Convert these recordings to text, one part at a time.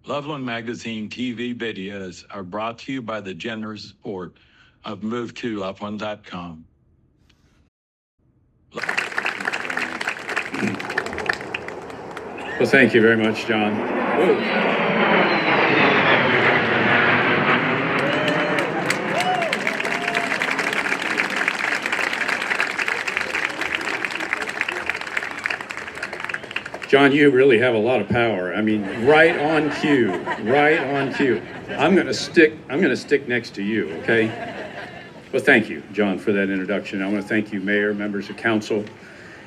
Loveland Magazine TV videos are brought to you by the generous support of MoveToLoveland.com. Well, thank you very much, John. Whoa. John, you really have a lot of power. I mean, right on cue, right on cue. I'm gonna stick next to you, okay? Well, thank you, John, for that introduction. I want to thank you, Mayor, members of council,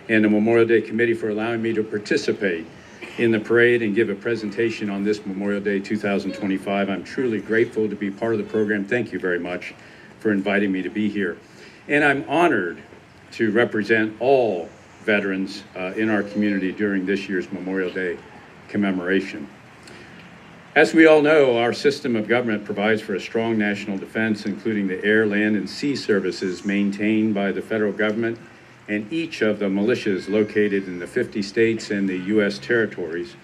and the Memorial Day Committee for allowing me to participate in the parade and give a presentation on this Memorial Day 2025. I'm truly grateful to be part of the program. Thank you very much for inviting me to be here. And I'm honored to represent all veterans in our community during this year's Memorial Day commemoration. As we all know, our system of government provides for a strong national defense, including the air, land, and sea services maintained by the federal government and each of the militias located in the 50 states and the U.S. territories.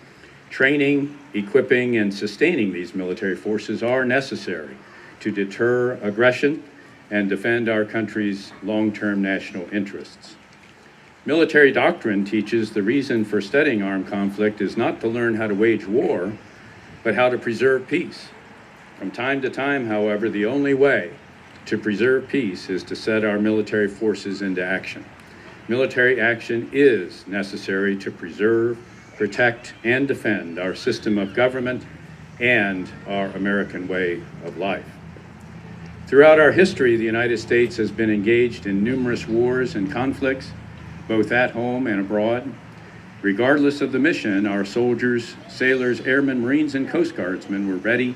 Training, equipping, and sustaining these military forces are necessary to deter aggression and defend our country's long-term national interests. Military doctrine teaches the reason for studying armed conflict is not to learn how to wage war, but how to preserve peace. From time to time, however, the only way to preserve peace is to set our military forces into action. Military action is necessary to preserve, protect, and defend our system of government and our American way of life. Throughout our history, the United States has been engaged in numerous wars and conflicts, both at home and abroad. Regardless of the mission, our soldiers, sailors, airmen, Marines, and Coast Guardsmen were ready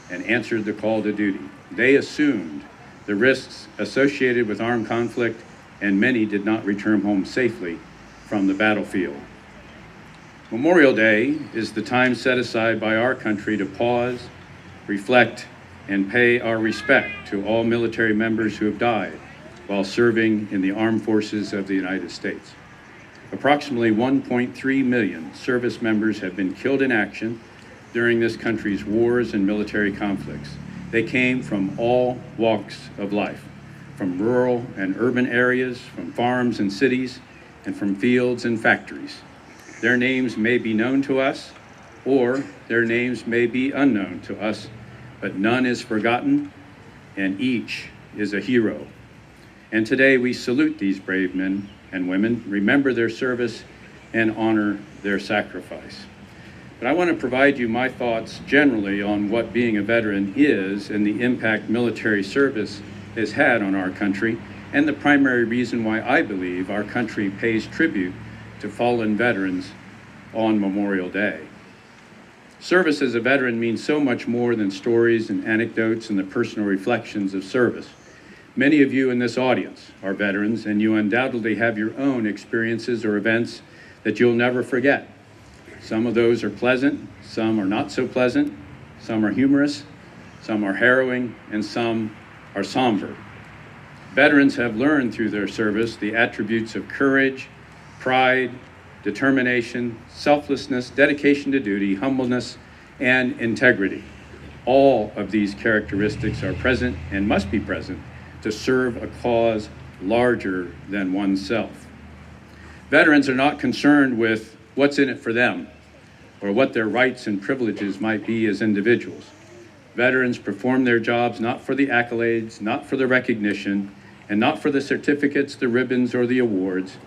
and answered the call to duty. They assumed the risks associated with armed conflict, and many did not return home safely from the battlefield. Memorial Day is the time set aside by our country to pause, reflect, and pay our respect to all military members who have died while serving in the armed forces of the United States. Approximately 1.3 million service members have been killed in action during this country's wars and military conflicts. They came from all walks of life, from rural and urban areas, from farms and cities, and from fields and factories. Their names may be known to us, or their names may be unknown to us, but none is forgotten, and each is a hero. And today we salute these brave men and women, remember their service, and honor their sacrifice. But I want to provide you my thoughts generally on what being a veteran is and the impact military service has had on our country, and the primary reason why I believe our country pays tribute to fallen veterans on Memorial Day. Service as a veteran means so much more than stories and anecdotes and the personal reflections of service. Many of you in this audience are veterans, and you undoubtedly have your own experiences or events that you'll never forget. Some of those are pleasant, some are not so pleasant, some are humorous, some are harrowing, and some are somber. Veterans have learned through their service the attributes of courage, pride, determination, selflessness, dedication to duty, humbleness, and integrity. All of these characteristics are present and must be present to serve a cause larger than oneself. Veterans are not concerned with what's in it for them or what their rights and privileges might be as individuals. Veterans perform their jobs not for the accolades, not for the recognition, and not for the certificates, the ribbons, or the awards,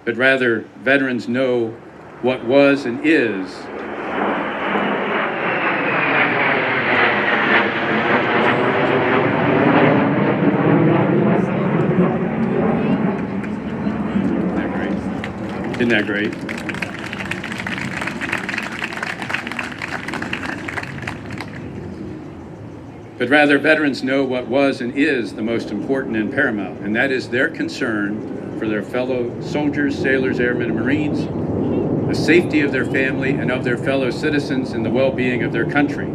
but rather veterans know what was and is Isn't that great? But rather, veterans know what was and is the most important and paramount, and that is their concern for their fellow soldiers, sailors, airmen, and Marines, the safety of their family and of their fellow citizens, and the well-being of their country.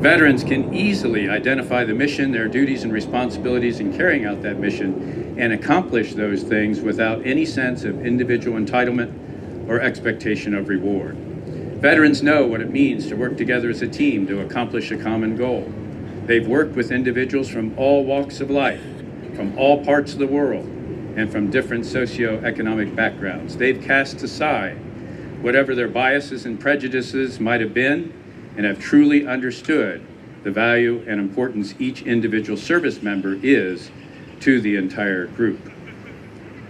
Veterans can easily identify the mission, their duties and responsibilities in carrying out that mission, and accomplish those things without any sense of individual entitlement or expectation of reward. Veterans know what it means to work together as a team to accomplish a common goal. They've worked with individuals from all walks of life, from all parts of the world, and from different socioeconomic backgrounds. They've cast aside whatever their biases and prejudices might have been and have truly understood the value and importance each individual service member is to the entire group.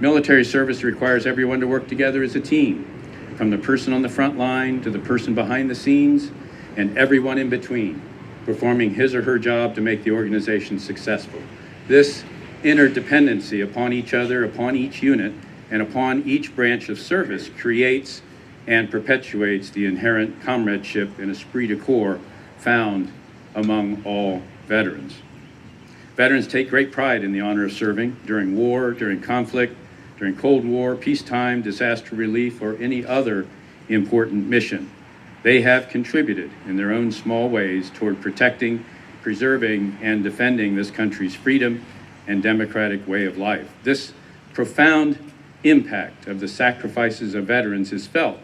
Military service requires everyone to work together as a team, from the person on the front line to the person behind the scenes and everyone in between, performing his or her job to make the organization successful. This interdependency upon each other, upon each unit, and upon each branch of service creates and perpetuates the inherent comradeship and esprit de corps found among all veterans. Veterans take great pride in the honor of serving during war, during conflict, during Cold War, peacetime, disaster relief, or any other important mission. They have contributed in their own small ways toward protecting, preserving, and defending this country's freedom and democratic way of life. This profound impact of the sacrifices of veterans is felt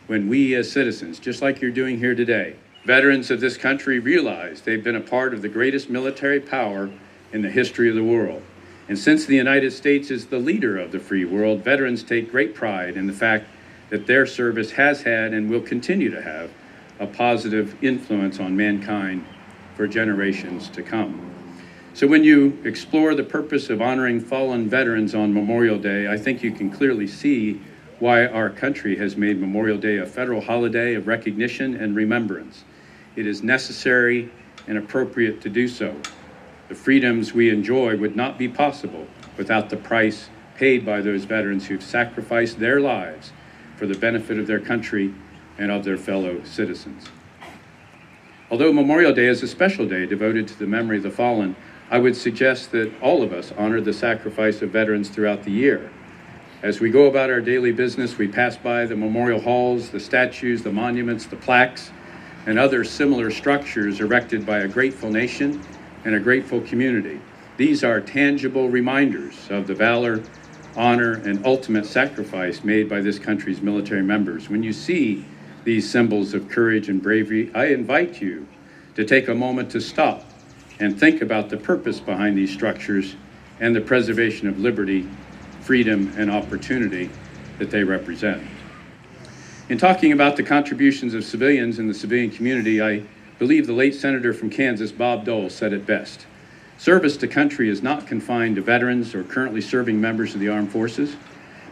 when we as citizens, just like you're doing here today, veterans of this country realize they've been a part of the greatest military power in the history of the world. And since the United States is the leader of the free world, veterans take great pride in the fact that their service has had and will continue to have a positive influence on mankind for generations to come. So when you explore the purpose of honoring fallen veterans on Memorial Day, I think you can clearly see why our country has made Memorial Day a federal holiday of recognition and remembrance. It is necessary and appropriate to do so. The freedoms we enjoy would not be possible without the price paid by those veterans who've sacrificed their lives for the benefit of their country and of their fellow citizens. Although Memorial Day is a special day devoted to the memory of the fallen, I would suggest that all of us honor the sacrifice of veterans throughout the year. As we go about our daily business, we pass by the memorial halls, the statues, the monuments, the plaques, and other similar structures erected by a grateful nation and a grateful community. These are tangible reminders of the valor, honor, and ultimate sacrifice made by this country's military members. When you see these symbols of courage and bravery, I invite you to take a moment to stop and think about the purpose behind these structures and the preservation of liberty, freedom, and opportunity that they represent. In talking about the contributions of civilians in the civilian community, I believe the late Senator from Kansas, Bob Dole, said it best. Service to country is not confined to veterans or currently serving members of the armed forces.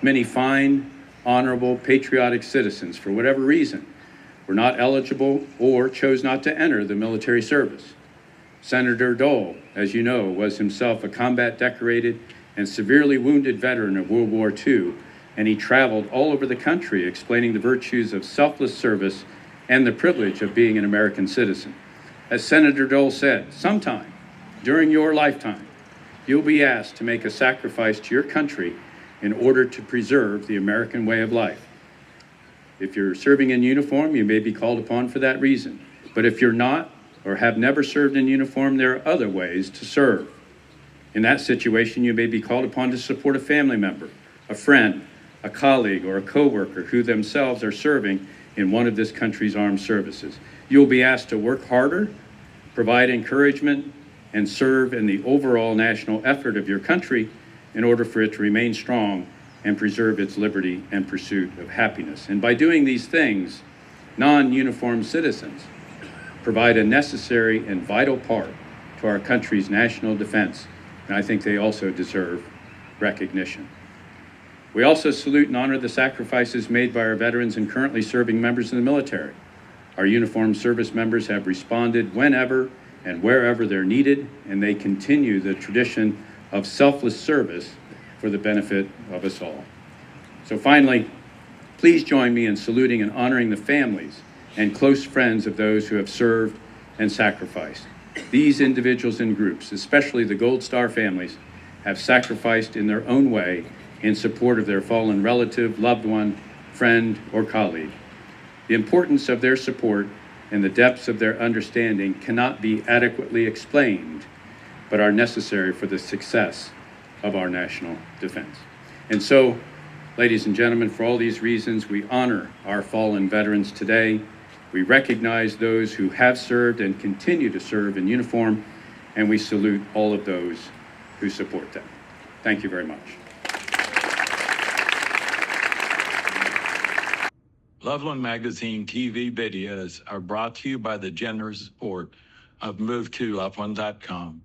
Many fine, honorable, patriotic citizens, for whatever reason, were not eligible or chose not to enter the military service. Senator Dole, as you know, was himself a combat-decorated and severely wounded veteran of World War II, and he traveled all over the country explaining the virtues of selfless service and the privilege of being an American citizen. As Senator Dole said, sometime during your lifetime, you'll be asked to make a sacrifice to your country in order to preserve the American way of life. If you're serving in uniform, you may be called upon for that reason. But if you're not, or have never served in uniform, there are other ways to serve. In that situation, you may be called upon to support a family member, a friend, a colleague, or a coworker who themselves are serving in one of this country's armed services. You'll be asked to work harder, provide encouragement, and serve in the overall national effort of your country in order for it to remain strong and preserve its liberty and pursuit of happiness. And by doing these things, non-uniformed citizens provide a necessary and vital part to our country's national defense, and I think they also deserve recognition. We also salute and honor the sacrifices made by our veterans and currently serving members of the military. Our uniformed service members have responded whenever and wherever they're needed, and they continue the tradition of selfless service for the benefit of us all. So finally, please join me in saluting and honoring the families and close friends of those who have served and sacrificed. These individuals and groups, especially the Gold Star families, have sacrificed in their own way in support of their fallen relative, loved one, friend, or colleague. The importance of their support and the depths of their understanding cannot be adequately explained, but are necessary for the success of our national defense. And so, Ladies and gentlemen, for all these reasons, we honor our fallen veterans today. We recognize those who have served and continue to serve in uniform, and we salute all of those who support them. Thank you very much. Loveland Magazine TV videos are brought to you by the generous support of MoveToLoveland.com.